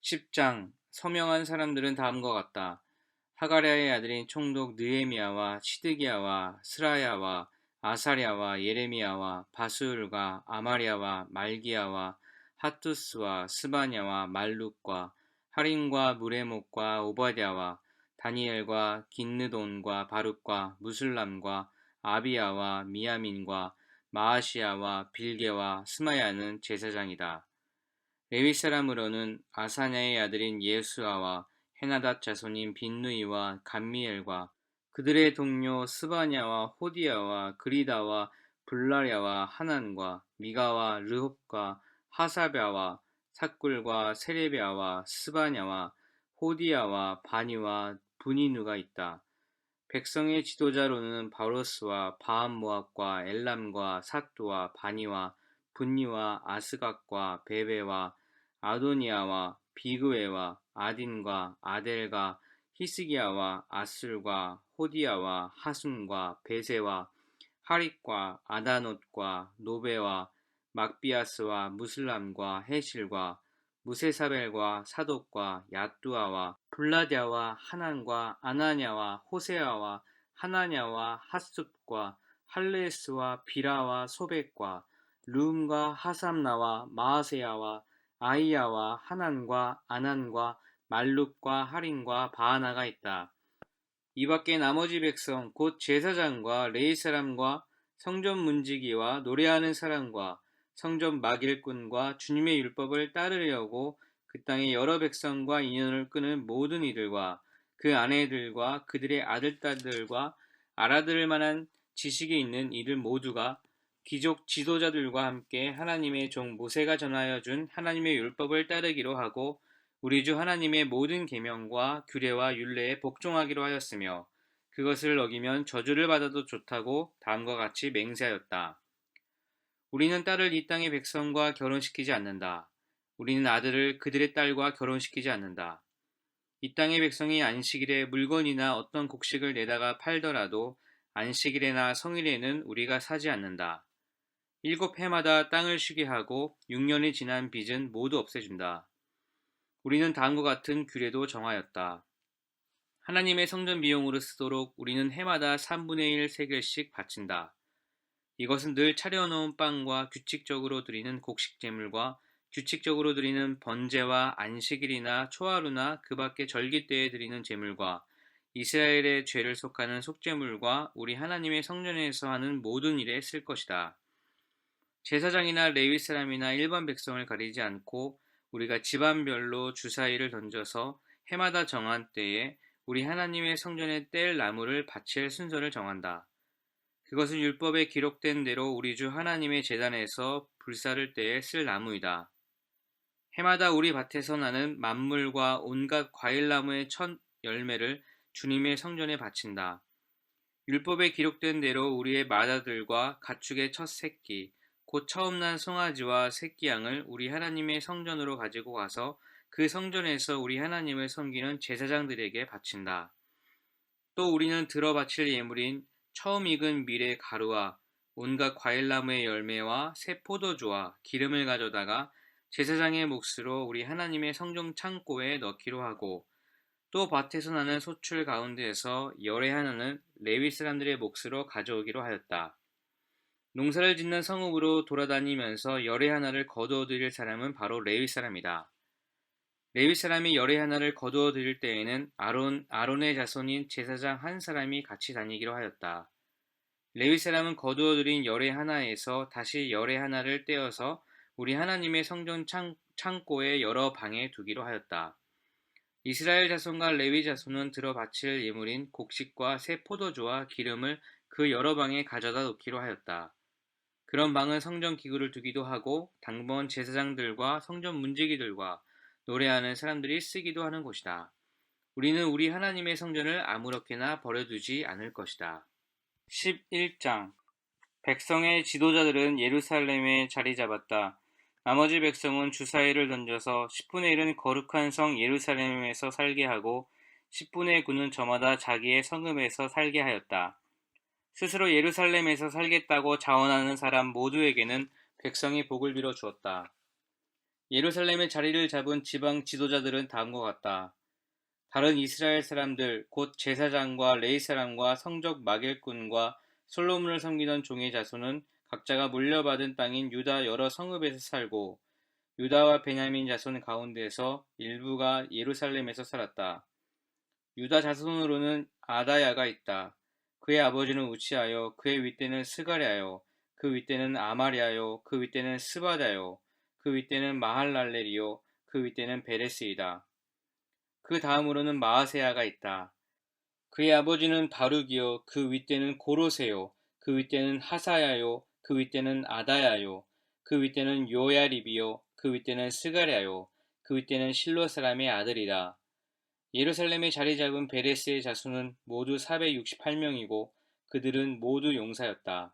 10장 서명한 사람들은 다음과 같다. 하가랴의 아들인 총독 느헤미야와 시드기야와 스라야와 아사랴와 예레미야와 바수엘과 아마랴와 말기야와 하투스와 스바냐와 말룩과 하림과 무레목과 오바댜와 다니엘과 긴느돈과 바룩과 무술람과 아비야와 미야민과 마아시야와 빌게와 스마야는 제사장이다. 레위 사람으로는 아사냐의 아들인 예수아와 헤나닷 자손인 빈누이와 감미엘과 그들의 동료 스바냐와 호디야와 그리다와 블라랴와 하난과 미가와 르홉과 하사랴와 삭굴과 세레비아와 스바냐와 호디야와 바니와 분이누가 있다. 백성의 지도자로는 바로스와 바암모압과 엘람과 삿두와 바니와 분니와 아스각과 베베와 아도니아와 비그웨와 아딘과 아델과 히스기야와 아술과 호디야와 하순과 베세와 하릿과 아다노트과 노베와 막비아스와 무슬람과 헤실과 무세사벨과 사독과 야뚜아와 블라랴와 하난과 아나냐와 호세아와 하나냐와 핫숫과 할레스와 비라와 소백과 룸과 하삼나와 마아세야와 아이야와 하난과 아난과 말룩과 하린과 바하나가 있다. 이 밖에 나머지 백성 곧 제사장과 레위 사람과 성전 문지기와 노래하는 사람과 성전 막일꾼과 주님의 율법을 따르려고 그 땅의 여러 백성과 인연을 끄는 모든 이들과 그 아내들과 그들의 아들딸들과 알아들을 만한 지식이 있는 이들 모두가 귀족 지도자들과 함께 하나님의 종 모세가 전하여 준 하나님의 율법을 따르기로 하고 우리 주 하나님의 모든 계명과 규례와 율례에 복종하기로 하였으며 그것을 어기면 저주를 받아도 좋다고 다음과 같이 맹세하였다. 우리는 딸을 이 땅의 백성과 결혼시키지 않는다. 우리는 아들을 그들의 딸과 결혼시키지 않는다. 이 땅의 백성이 안식일에 물건이나 어떤 곡식을 내다가 팔더라도 안식일에나 성일에는 우리가 사지 않는다. 7해마다 땅을 쉬게 하고 6년이 지난 빚은 모두 없애준다. 우리는 다음과 같은 규례도 정하였다. 하나님의 성전 비용으로 쓰도록 우리는 해마다 3분의 1 세겔씩 바친다. 이것은 늘 차려놓은 빵과 규칙적으로 드리는 곡식 제물과 규칙적으로 드리는 번제와 안식일이나 초하루나 그 밖의 절기 때에 드리는 제물과 이스라엘의 죄를 속하는 속제물과 우리 하나님의 성전에서 하는 모든 일에 쓸 것이다. 제사장이나 레위 사람이나 일반 백성을 가리지 않고 우리가 집안별로 주사위를 던져서 해마다 정한 때에 우리 하나님의 성전에 뗄 나무를 바칠 순서를 정한다. 그것은 율법에 기록된 대로 우리 주 하나님의 제단에서 불사를 때에 쓸 나무이다. 해마다 우리 밭에서 나는 만물과 온갖 과일나무의 첫 열매를 주님의 성전에 바친다. 율법에 기록된 대로 우리의 맏아들과 가축의 첫 새끼, 곧 처음 난 송아지와 새끼양을 우리 하나님의 성전으로 가지고 가서 그 성전에서 우리 하나님을 섬기는 제사장들에게 바친다. 또 우리는 들어 바칠 예물인 처음 익은 밀의 가루와 온갖 과일나무의 열매와 새 포도주와 기름을 가져다가 제사장의 몫으로 우리 하나님의 성전 창고에 넣기로 하고 또 밭에서 나는 소출 가운데에서 열의 하나는 레위 사람들의 몫으로 가져오기로 하였다. 농사를 짓는 성읍으로 돌아다니면서 열의 하나를 거두어 드릴 사람은 바로 레위 사람이다. 레위 사람이 열의 하나를 거두어 드릴 때에는 아론의 자손인 제사장 한 사람이 같이 다니기로 하였다. 레위 사람은 거두어 드린 열의 하나에서 다시 열의 하나를 떼어서 우리 하나님의 성전 창고의 여러 방에 두기로 하였다. 이스라엘 자손과 레위 자손은 들어 바칠 예물인 곡식과 새 포도주와 기름을 그 여러 방에 가져다 놓기로 하였다. 그런 방은 성전 기구를 두기도 하고 당번 제사장들과 성전 문지기들과 노래하는 사람들이 쓰기도 하는 곳이다. 우리는 우리 하나님의 성전을 아무렇게나 버려두지 않을 것이다. 11장 백성의 지도자들은 예루살렘에 자리 잡았다. 나머지 백성은 주사위를 던져서 10분의 1은 거룩한 성 예루살렘에서 살게 하고 10분의 9는 저마다 자기의 성읍에서 살게 하였다. 스스로 예루살렘에서 살겠다고 자원하는 사람 모두에게는 백성이 복을 빌어 주었다. 예루살렘의 자리를 잡은 지방 지도자들은 다음과 같다. 다른 이스라엘 사람들, 곧 제사장과 레위 사람과 성적 마길꾼과 솔로몬을 섬기던 종의 자손은 각자가 물려받은 땅인 유다 여러 성읍에서 살고 유다와 베냐민 자손 가운데서 일부가 예루살렘에서 살았다. 유다 자손으로는 아다야가 있다. 그의 아버지는 우치하여 그의 윗대는 스가랴요 그 윗대는 아마랴요 그 윗대는 스바다요 그 윗대는 마할랄렐이요 그 윗대는 베레스이다. 그 다음으로는 마아세야가 있다. 그의 아버지는 바룩이요 그 윗대는 고로세요 그 윗대는 하사야요 그 윗대는 아다야요 그 윗대는 요야립이요 그 윗대는 스가랴요 그 윗대는 실로 사람의 아들이다. 예루살렘에 자리 잡은 베레스의 자손은 모두 468명이고 그들은 모두 용사였다.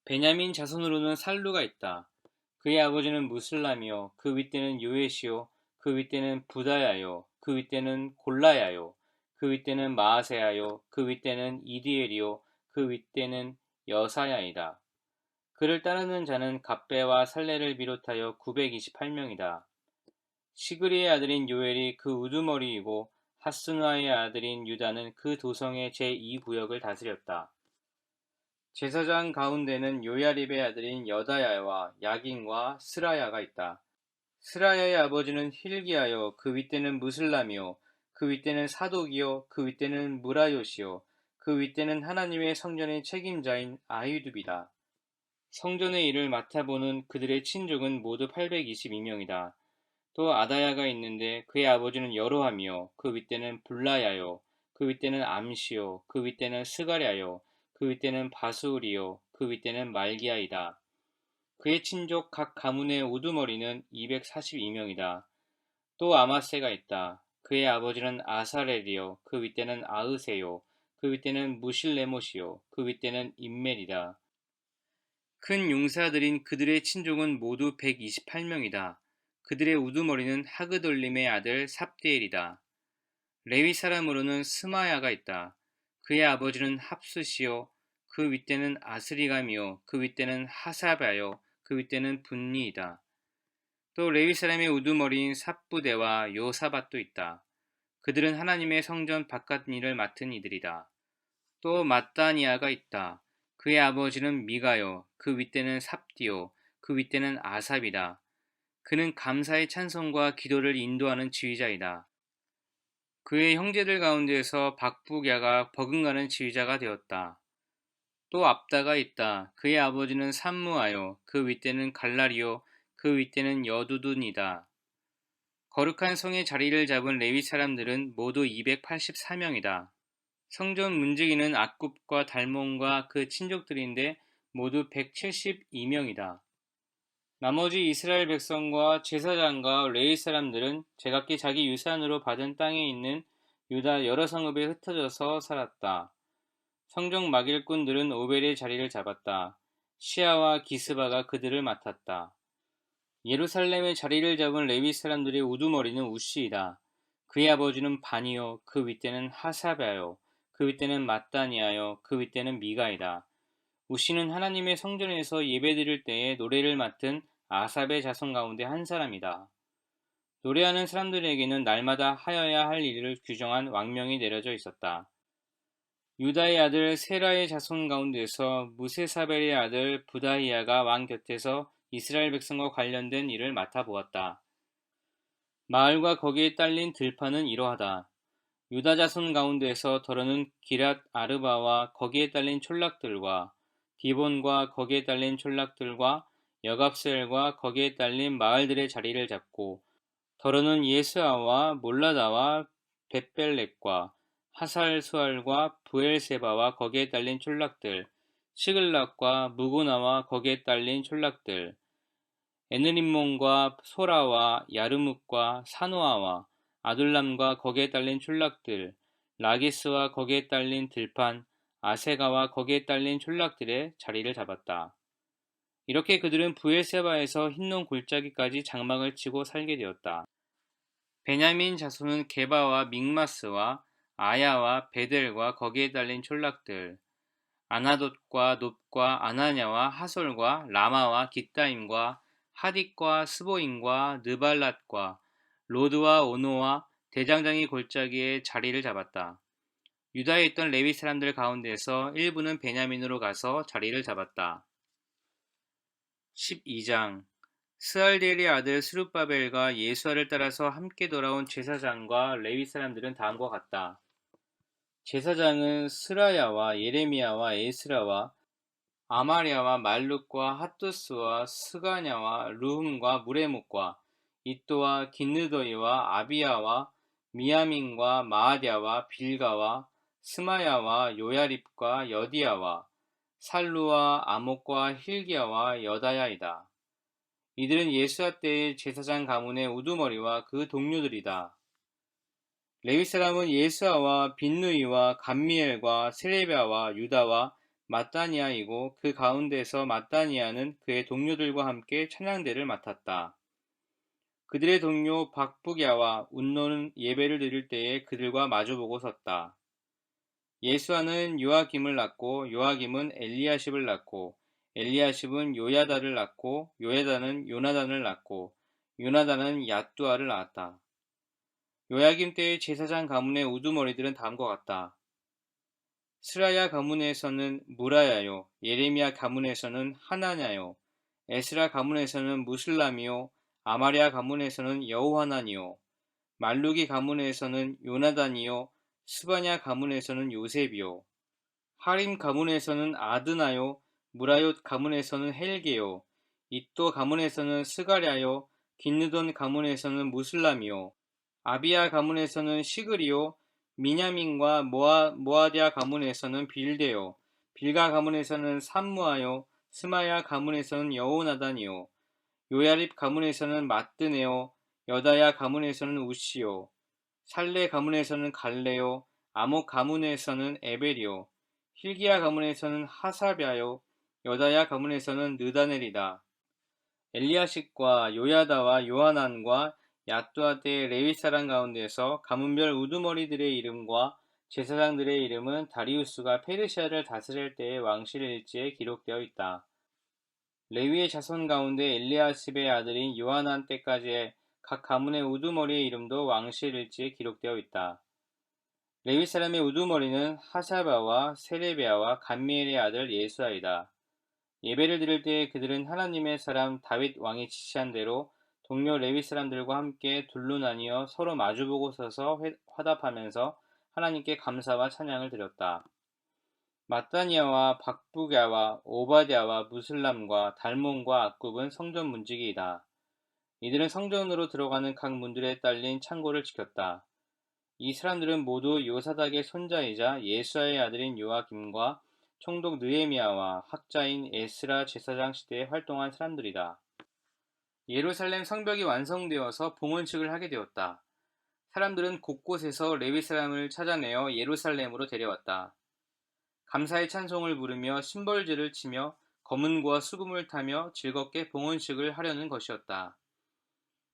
베냐민 자손으로는 살루가 있다. 그의 아버지는 무슬람이요 그 윗대는 요에시요 그 윗대는 부다야요 그 윗대는 골라야요 그 윗대는 마아세야요 그 윗대는 이디엘이요 그 윗대는 여사야이다. 그를 따르는 자는 갑배와 살레를 비롯하여 928명이다. 시그리의 아들인 요엘이 그 우두머리이고 하스누아의 아들인 유다는 그 도성의 제2구역을 다스렸다. 제사장 가운데는 요야립의 아들인 여다야와 야긴과 스라야가 있다. 스라야의 아버지는 힐기야요 그 윗대는 무슬람이요 그 윗대는 사독이요 그 윗대는 무라요시요 그 윗대는 하나님의 성전의 책임자인 아히두비다. 성전의 일을 맡아보는 그들의 친족은 모두 822명이다. 또 아다야가 있는데 그의 아버지는 여로함이요 그 윗대는 블라야요 그 윗대는 암시요 그 윗대는 스가랴요 그 윗대는 바수울이요 그 윗대는 말기야이다. 그의 친족 각 가문의 우두머리는 242명이다. 또 아마세가 있다. 그의 아버지는 아사렐이요 그 윗대는 아으세요 그 윗대는 무실레못이요 그 윗대는 임멜이다. 큰 용사들인 그들의 친족은 모두 128명이다. 그들의 우두머리는 하그돌림의 아들 삽디엘이다. 레위 사람으로는 스마야가 있다. 그의 아버지는 합수시요 그 윗대는 아스리감이요 그 윗대는 하사바요 그 윗대는 분니이다. 또 레위 사람의 우두머리인 삽부대와 요사밭도 있다. 그들은 하나님의 성전 바깥 일을 맡은 이들이다. 또 마따니아가 있다. 그의 아버지는 미가요 그 윗대는 삽디요 그 윗대는 아삽이다. 그는 감사의 찬송과 기도를 인도하는 지휘자이다. 그의 형제들 가운데에서 박북야가 버금가는 지휘자가 되었다. 또 압다가 있다. 그의 아버지는 삼무아요 그 윗대는 갈라리요 그 윗대는 여두둔이다. 거룩한 성의 자리를 잡은 레위 사람들은 모두 284명이다. 성전 문지기는 악굽과 달몬과 그 친족들인데 모두 172명이다. 나머지 이스라엘 백성과 제사장과 레위 사람들은 제각기 자기 유산으로 받은 땅에 있는 유다 여러 성읍에 흩어져서 살았다. 성적 막일꾼들은 오벨의 자리를 잡았다. 시아와 기스바가 그들을 맡았다. 예루살렘의 자리를 잡은 레위 사람들의 우두머리는 우시이다. 그의 아버지는 바니요 그 윗대는 하사바요 그 윗대는 마따니아요 그 윗대는 미가이다. 우시는 하나님의 성전에서 예배드릴 때에 노래를 맡은 아삽의 자손 가운데 한 사람이다. 노래하는 사람들에게는 날마다 하여야 할 일을 규정한 왕명이 내려져 있었다. 유다의 아들 세라의 자손 가운데서 무세사벨의 아들 부다히야가 왕 곁에서 이스라엘 백성과 관련된 일을 맡아보았다. 마을과 거기에 딸린 들판은 이러하다. 유다 자손 가운데서 더러는 기랏 아르바와 거기에 딸린 촌락들과 디본과 거기에 딸린 촌락들과 여갑셀과 거기에 딸린 마을들의 자리를 잡고 더러는 예스아와 몰라다와 벳벨렉과 하살수알과 부엘세바와 거기에 딸린 촌락들 시글락과 무구나와 거기에 딸린 촌락들 에느림몬과 소라와 야르묵과 사노아와 아둘람과 거기에 딸린 촌락들 라기스와 거기에 딸린 들판 아세가와 거기에 딸린 촌락들의 자리를 잡았다. 이렇게 그들은 부엘세바에서 흰논 골짜기까지 장막을 치고 살게 되었다. 베냐민 자손은 게바와 믹마스와 아야와 베델과 거기에 딸린 촌락들 아나돗과 놋과 아나냐와 하솔과 라마와 깃다임과 하딕과 스보임과 느발랏과 로드와 오노와 대장장이 골짜기에 자리를 잡았다. 유다에 있던 레위 사람들 가운데서 일부는 베냐민으로 가서 자리를 잡았다. 12장 스알디엘의 아들 스룹바벨과 예수아를 따라서 함께 돌아온 제사장과 레위 사람들은 다음과 같다. 제사장은 스라야와 예레미야와 에스라와 아마랴와 말룩과 핫두스와 스가냐와 르훔과 무레목과 이또와 긴느더이와 아비야와 미야민과 마아랴와 빌가와 스마야와 요야립과 여디야와 살루와 아목과 힐기야와 여다야이다. 이들은 예수아 때의 제사장 가문의 우두머리와 그 동료들이다. 레위 사람은 예수아와 빈누이와 감미엘과 세레비아와 유다와 마따니아이고 그 가운데서 마따니아는 그의 동료들과 함께 찬양대를 맡았다. 그들의 동료 박부갸와 운노는 예배를 드릴 때에 그들과 마주보고 섰다. 예수아는 요아김을 낳고 요아김은 엘리야십을 낳고 엘리야십은 요야다를 낳고 요야다는 요나단을 낳고 요나단은 얏두아를 낳았다. 요야김 때의 제사장 가문의 우두머리들은 다음과 같다. 스라야 가문에서는 무라야요, 예레미야 가문에서는 하나냐요, 에스라 가문에서는 무슬람이요, 아마랴 가문에서는 여호하나니요, 말루기 가문에서는 요나단이요, 스바냐 가문에서는 요셉이요, 하림 가문에서는 아드나요, 무라옅 가문에서는 헬게요, 이또 가문에서는 스가랴요, 긴느돈 가문에서는 무슬람이요, 아비야 가문에서는 시그리요, 미냐민과 모아디아 가문에서는 빌데요, 빌가 가문에서는 삼무아요, 스마야 가문에서는 여호나단이요, 요야립 가문에서는 마뜨네요, 여다야 가문에서는 우시요, 살레 가문에서는 갈레요, 아목 가문에서는 에벨이요, 힐기야 가문에서는 하사랴요, 여다야 가문에서는 느다넬이다. 엘리야십과 요야다와 요하난과 얏두아 때의 레위 사람 가운데서 가문별 우두머리들의 이름과 제사장들의 이름은 다리우스가 페르시아를 다스릴 때의 왕실 일지에 기록되어 있다. 레위의 자손 가운데 엘리야십의 아들인 요하난 때까지의 각 가문의 우두머리의 이름도 왕실 일지에 기록되어 있다. 레위 사람의 우두머리는 하샤바와 세레비아와 감미엘의 아들 예수아이다. 예배를 드릴 때 그들은 하나님의 사람 다윗 왕이 지시한 대로 동료 레위 사람들과 함께 둘로 나뉘어 서로 마주보고 서서 화답하면서 하나님께 감사와 찬양을 드렸다. 마따니아와 박부갸와 오바댜와 무슬람과 달몬과 악굽은 성전 문지기이다. 이들은 성전으로 들어가는 각 문들에 딸린 창고를 지켰다. 이 사람들은 모두 요사닥의 손자이자 예수아의 아들인 요아김과 총독 느헤미야와 학자인 에스라 제사장 시대에 활동한 사람들이다. 예루살렘 성벽이 완성되어서 봉헌식을 하게 되었다. 사람들은 곳곳에서 레위 사람을 찾아내어 예루살렘으로 데려왔다. 감사의 찬송을 부르며 심벌제를 치며 검은고와 수금을 타며 즐겁게 봉헌식을 하려는 것이었다.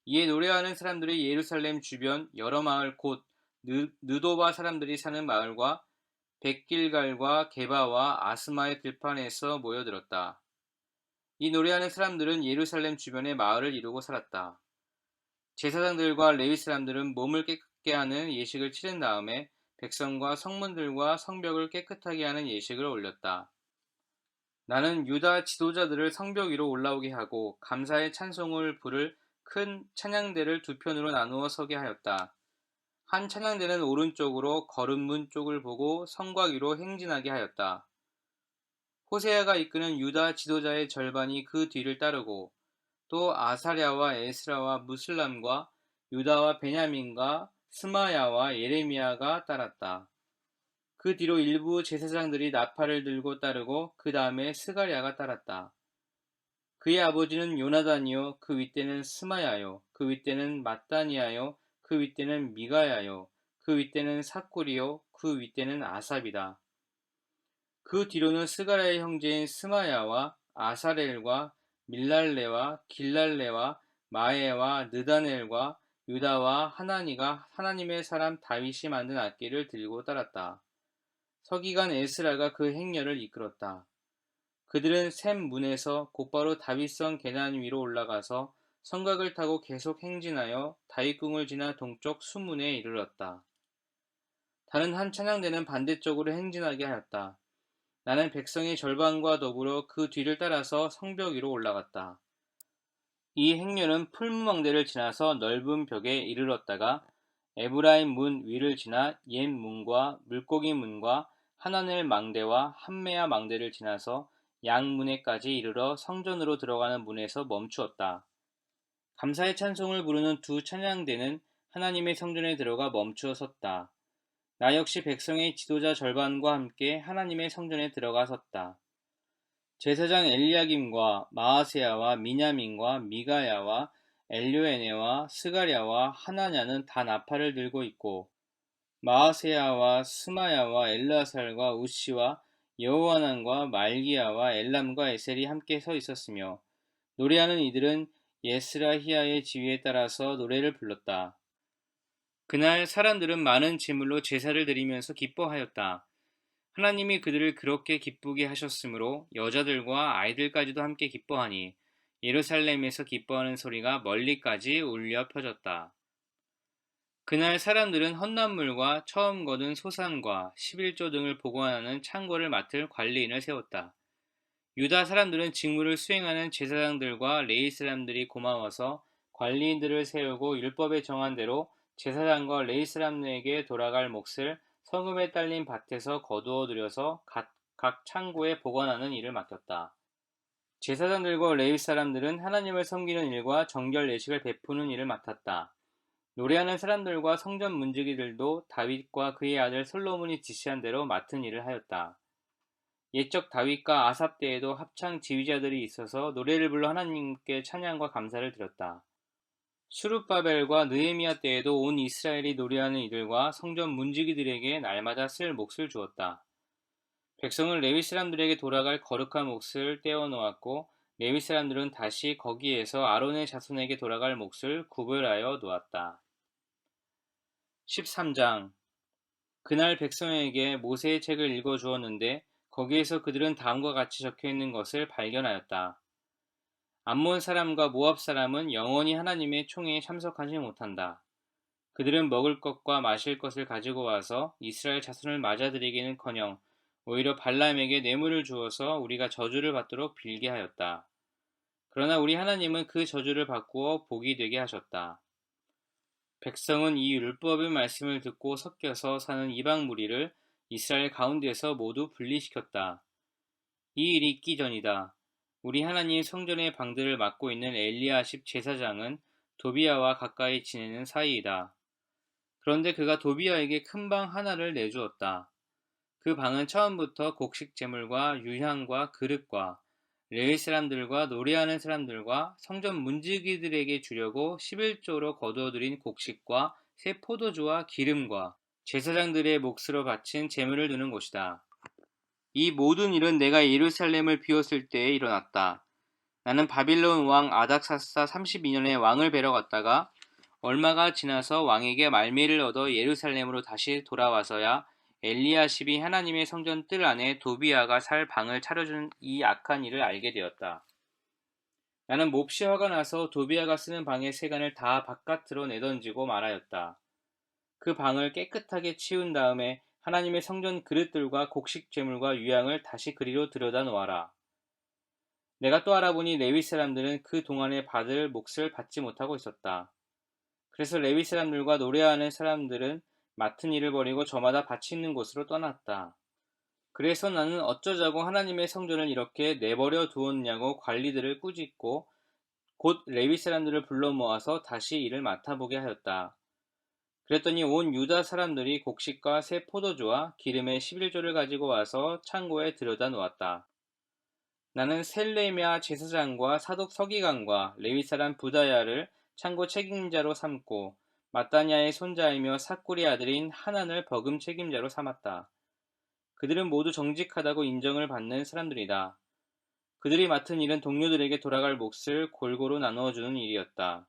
이에 노래하는 사람들이 예루살렘 주변 여러 마을 곧 느도바 사람들이 사는 마을과 백길갈과 게바와 아스마의 들판에서 모여들었다. 이 노래하는 사람들은 예루살렘 주변의 마을을 이루고 살았다. 제사장들과 레위 사람들은 몸을 깨끗게 하는 예식을 치른 다음에 백성과 성문들과 성벽을 깨끗하게 하는 예식을 올렸다. 나는 유다 지도자들을 성벽 위로 올라오게 하고 감사의 찬송을 부를 큰 찬양대를 두 편으로 나누어 서게 하였다. 한 찬양대는 오른쪽으로 거름문 쪽을 보고 성곽 위로 행진하게 하였다. 호세아가 이끄는 유다 지도자의 절반이 그 뒤를 따르고 또 아사랴와 에스라와 무슬람과 유다와 베냐민과 스마야와 예레미야가 따랐다. 그 뒤로 일부 제사장들이 나팔을 들고 따르고 그 다음에 스가랴가 따랐다. 그의 아버지는 요나단이요 그 윗대는 스마야요 그 윗대는 마따니아요 그 윗대는 미가야요 그 윗대는 사쿠리요 그 윗대는 아삽이다. 그 뒤로는 스가랴의 형제인 스마야와 아사렐과 밀랄레와 길랄레와 마에와 느다넬과 유다와 하나니가 하나님의 사람 다윗이 만든 악기를 들고 따랐다. 서기관 에스라가 그 행렬을 이끌었다. 그들은 샘 문에서 곧바로 다윗성 계단 위로 올라가서 성곽을 타고 계속 행진하여 다윗궁을 지나 동쪽 수문에 이르렀다. 다른 한 찬양대는 반대쪽으로 행진하게 하였다. 나는 백성의 절반과 더불어 그 뒤를 따라서 성벽 위로 올라갔다. 이 행렬은 풀무망대를 지나서 넓은 벽에 이르렀다가 에브라임 문 위를 지나 옛 문과 물고기 문과 하나넬 망대와 함메야 망대를 지나서 양문에까지 이르러 성전으로 들어가는 문에서 멈추었다. 감사의 찬송을 부르는 두 찬양대는 하나님의 성전에 들어가 멈추어 섰다. 나 역시 백성의 지도자 절반과 함께 하나님의 성전에 들어가 섰다. 제사장 엘리야김과 마아세야와 미냐민과 미가야와 엘료에네와 스가랴와 하나냐는 다 나팔을 들고 있고 마아세야와 스마야와 엘라살과 우시와 여호하난과 말기야와 엘람과 에셀이 함께 서 있었으며 노래하는 이들은 예스라히야의 지휘에 따라서 노래를 불렀다. 그날 사람들은 많은 제물로 제사를 드리면서 기뻐하였다. 하나님이 그들을 그렇게 기쁘게 하셨으므로 여자들과 아이들까지도 함께 기뻐하니 예루살렘에서 기뻐하는 소리가 멀리까지 울려 퍼졌다. 그날 사람들은 헌납물과 처음 거둔 소산과 11조 등을 보관하는 창고를 맡을 관리인을 세웠다. 유다 사람들은 직무를 수행하는 제사장들과 레위 사람들이 고마워서 관리인들을 세우고 율법에 정한 대로 제사장과 레위 사람에게 돌아갈 몫을 성읍에 딸린 밭에서 거두어 들여서 각 창고에 보관하는 일을 맡겼다. 제사장들과 레위 사람들은 하나님을 섬기는 일과 정결 예식을 베푸는 일을 맡았다. 노래하는 사람들과 성전 문지기들도 다윗과 그의 아들 솔로몬이 지시한 대로 맡은 일을 하였다. 옛적 다윗과 아삽 때에도 합창 지휘자들이 있어서 노래를 불러 하나님께 찬양과 감사를 드렸다. 수룹바벨과 느헤미야 때에도 온 이스라엘이 노래하는 이들과 성전 문지기들에게 날마다 쓸 몫을 주었다. 백성은 레위 사람들에게 돌아갈 거룩한 몫을 떼어 놓았고 레위 사람들은 다시 거기에서 아론의 자손에게 돌아갈 몫을 구별하여 놓았다. 13장 그날 백성에게 모세의 책을 읽어 주었는데 거기에서 그들은 다음과 같이 적혀 있는 것을 발견하였다. 암몬 사람과 모압 사람은 영원히 하나님의 총회에 참석하지 못한다. 그들은 먹을 것과 마실 것을 가지고 와서 이스라엘 자손을 맞아들이기는커녕 오히려 발람에게 뇌물을 주어서 우리가 저주를 받도록 빌게 하였다. 그러나 우리 하나님은 그 저주를 바꾸어 복이 되게 하셨다. 백성은 이 율법의 말씀을 듣고 섞여서 사는 이방 무리를 이스라엘 가운데서 모두 분리시켰다. 이 일이 있기 전이다. 우리 하나님 성전의 방들을 맡고 있는 엘리야십 제사장은 도비야와 가까이 지내는 사이이다. 그런데 그가 도비야에게 큰 방 하나를 내주었다. 그 방은 처음부터 곡식 제물과 유향과 그릇과 레위 사람들과 노래하는 사람들과 성전 문지기들에게 주려고 11조로 거두어들인 곡식과 새 포도주와 기름과 제사장들의 몫으로 바친 제물을 두는 곳이다. 이 모든 일은 내가 예루살렘을 비웠을 때에 일어났다. 나는 바빌론 왕 아닥사스다 32년에 왕을 뵈러 갔다가 얼마가 지나서 왕에게 말미를 얻어 예루살렘으로 다시 돌아와서야 엘리야십이 하나님의 성전 뜰 안에 도비야가 살 방을 차려준 이 악한 일을 알게 되었다. 나는 몹시 화가 나서 도비야가 쓰는 방의 세간을 다 바깥으로 내던지고 말하였다. 그 방을 깨끗하게 치운 다음에 하나님의 성전 그릇들과 곡식 제물과 유향을 다시 그리로 들여다 놓아라. 내가 또 알아보니 레위 사람들은 그 동안에 받을 몫을 받지 못하고 있었다. 그래서 레위 사람들과 노래하는 사람들은 맡은 일을 버리고 저마다 밭이 있는 곳으로 떠났다. 그래서 나는 어쩌자고 하나님의 성전을 이렇게 내버려 두었냐고 관리들을 꾸짖고 곧 레위 사람들을 불러 모아서 다시 일을 맡아보게 하였다. 그랬더니 온 유다 사람들이 곡식과 새 포도주와 기름의 11조를 가지고 와서 창고에 들여다 놓았다. 나는 셀레미야 제사장과 사독 서기관과 레위 사람 부다야를 창고 책임자로 삼고 마따냐의 손자이며 삭굴의 아들인 하난을 버금 책임자로 삼았다. 그들은 모두 정직하다고 인정을 받는 사람들이다. 그들이 맡은 일은 동료들에게 돌아갈 몫을 골고루 나누어 주는 일이었다.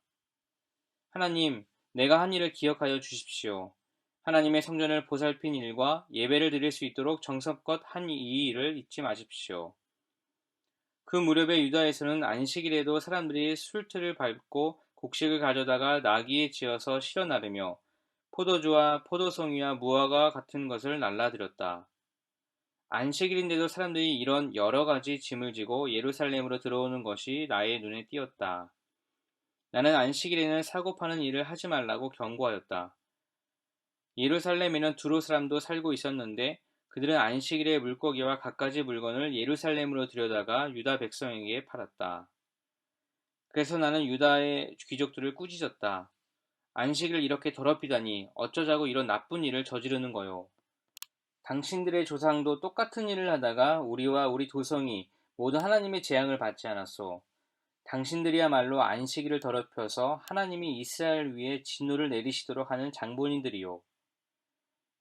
하나님, 내가 한 일을 기억하여 주십시오. 하나님의 성전을 보살핀 일과 예배를 드릴 수 있도록 정성껏 한 이 일을 잊지 마십시오. 그 무렵에 유다에서는 안식일에도 사람들이 술틀을 밟고 곡식을 가져다가 나귀에 지어서 실어 나르며 포도주와 포도송이와 무화과 같은 것을 날라드렸다. 안식일인데도 사람들이 이런 여러 가지 짐을 지고 예루살렘으로 들어오는 것이 나의 눈에 띄었다. 나는 안식일에는 사고 파는 일을 하지 말라고 경고하였다. 예루살렘에는 두로 사람도 살고 있었는데 그들은 안식일에 물고기와 갖가지 물건을 예루살렘으로 들여다가 유다 백성에게 팔았다. 그래서 나는 유다의 귀족들을 꾸짖었다. 안식일을 이렇게 더럽히다니 어쩌자고 이런 나쁜 일을 저지르는 거요. 당신들의 조상도 똑같은 일을 하다가 우리와 우리 도성이 모두 하나님의 재앙을 받지 않았소. 당신들이야말로 안식일을 더럽혀서 하나님이 이스라엘 위에 진노를 내리시도록 하는 장본인들이요.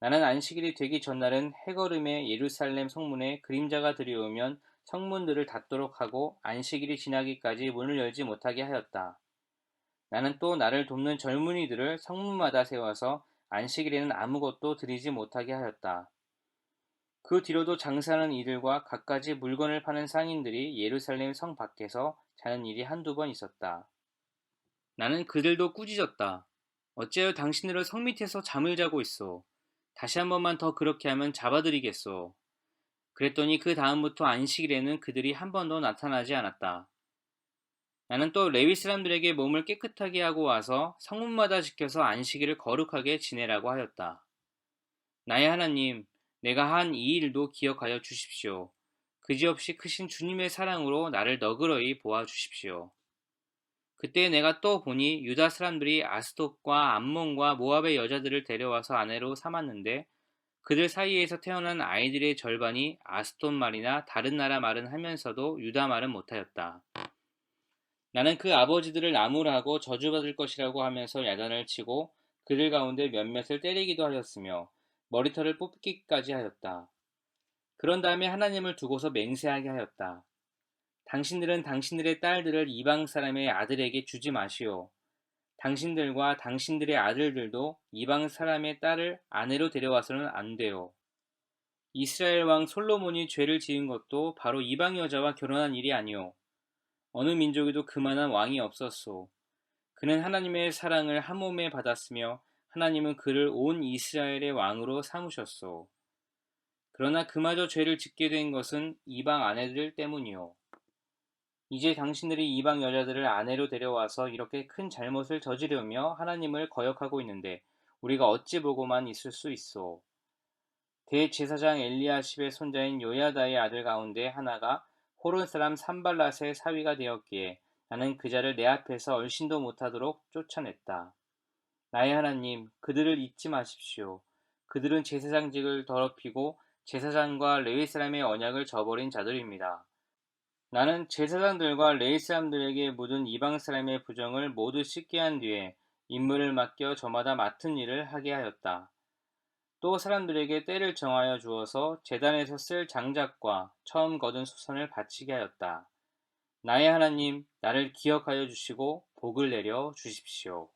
나는 안식일이 되기 전날은 해걸음에 예루살렘 성문에 그림자가 들여오면 성문들을 닫도록 하고 안식일이 지나기까지 문을 열지 못하게 하였다. 나는 또 나를 돕는 젊은이들을 성문마다 세워서 안식일에는 아무것도 드리지 못하게 하였다. 그 뒤로도 장사하는 이들과 갖가지 물건을 파는 상인들이 예루살렘 성 밖에서 자는 일이 한두 번 있었다. 나는 그들도 꾸짖었다. 어째요 당신들은 성 밑에서 잠을 자고 있어. 다시 한 번만 더 그렇게 하면 잡아드리겠소. 그랬더니 그 다음부터 안식일에는 그들이 한 번도 나타나지 않았다. 나는 또 레위 사람들에게 몸을 깨끗하게 하고 와서 성문마다 지켜서 안식일을 거룩하게 지내라고 하였다. 나의 하나님, 내가 한 이 일도 기억하여 주십시오. 그지없이 크신 주님의 사랑으로 나를 너그러이 보아 주십시오. 그때 내가 또 보니 유다 사람들이 아스돗과 암몬과 모압의 여자들을 데려와서 아내로 삼았는데 그들 사이에서 태어난 아이들의 절반이 아스돗 말이나 다른 나라 말은 하면서도 유다 말은 못하였다. 나는 그 아버지들을 나무라고 저주받을 것이라고 하면서 야단을 치고 그들 가운데 몇몇을 때리기도 하였으며 머리털을 뽑기까지 하였다. 그런 다음에 하나님을 두고서 맹세하게 하였다. 당신들은 당신들의 딸들을 이방 사람의 아들에게 주지 마시오. 당신들과 당신들의 아들들도 이방 사람의 딸을 아내로 데려와서는 안 돼요. 이스라엘 왕 솔로몬이 죄를 지은 것도 바로 이방 여자와 결혼한 일이 아니오. 어느 민족에도 그만한 왕이 없었소. 그는 하나님의 사랑을 한 몸에 받았으며 하나님은 그를 온 이스라엘의 왕으로 삼으셨소. 그러나 그마저 죄를 짓게 된 것은 이방 아내들 때문이요. 이제 당신들이 이방 여자들을 아내로 데려와서 이렇게 큰 잘못을 저지르며 하나님을 거역하고 있는데 우리가 어찌 보고만 있을 수 있소. 대제사장 엘리야십의 손자인 요야다의 아들 가운데 하나가 호론 사람 산발랏의 사위가 되었기에 나는 그 자를 내 앞에서 얼씬도 못하도록 쫓아냈다. 나의 하나님, 그들을 잊지 마십시오. 그들은 제사장직을 더럽히고 제사장과 레위 사람의 언약을 저버린 자들입니다. 나는 제사장들과 레위 사람들에게 묻은 이방 사람의 부정을 모두 씻게 한 뒤에 임무를 맡겨 저마다 맡은 일을 하게 하였다. 또 사람들에게 때를 정하여 주어서 제단에서 쓸 장작과 처음 거둔 수선을 바치게 하였다. 나의 하나님, 나를 기억하여 주시고 복을 내려 주십시오.